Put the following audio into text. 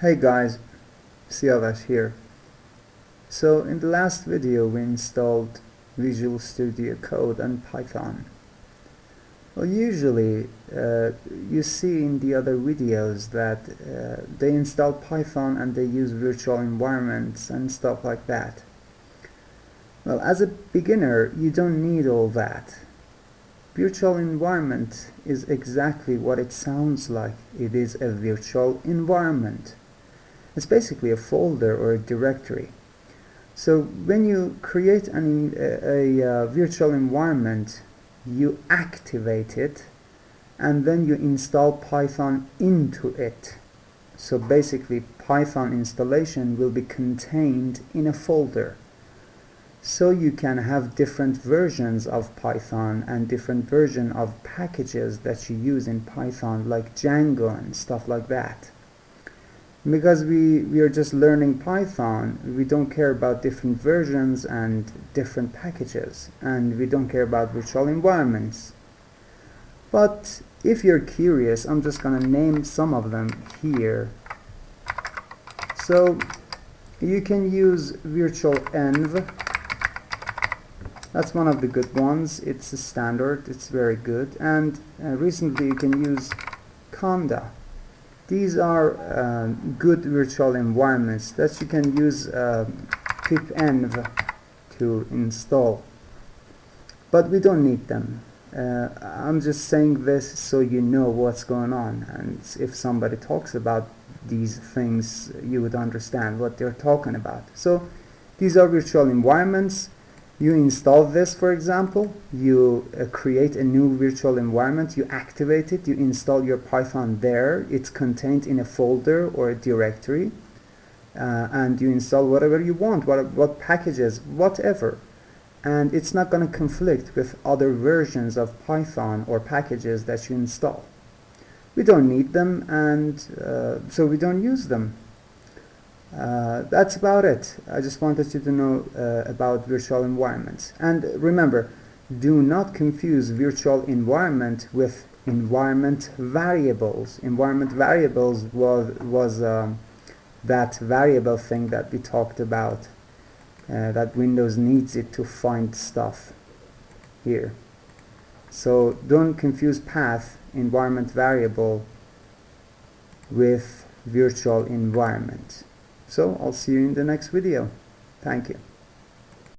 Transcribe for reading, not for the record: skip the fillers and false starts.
Hey guys, Siavash here. So in the last video we installed Visual Studio Code and Python. Well, usually you see in the other videos that they install Python and they use virtual environments and stuff like that. Well, as a beginner you don't need all that. Virtual environment is exactly what it sounds like. It is a virtual environment. It's basically a folder or a directory. So when you create a virtual environment, you activate it and then you install Python into it. So basically Python installation will be contained in a folder. So you can have different versions of Python and different versions of packages that you use in Python, like Django and stuff like that. Because we are just learning Python, we don't care about different versions and different packages, and we don't care about virtual environments. But if you're curious, I'm just gonna name some of them here. So you can use virtual env. That's one of the good ones. It's a standard, it's very good. And recently you can use Conda. These are good virtual environments that you can use pipenv to install, but we don't need them. I'm just saying this so you know what's going on, and if somebody talks about these things you would understand what they're talking about. So these are virtual environments. You install this, for example, you create a new virtual environment, you activate it, you install your Python there, it's contained in a folder or a directory, and you install whatever you want, what packages, whatever. And it's not going to conflict with other versions of Python or packages that you install. We don't need them, and so we don't use them. That's about it. I just wanted you to know about virtual environments. And remember, do not confuse virtual environment with environment variables. Environment variables was that variable thing that we talked about, that Windows needs it to find stuff here. So don't confuse path, environment variable, with virtual environment. So I'll see you in the next video. Thank you.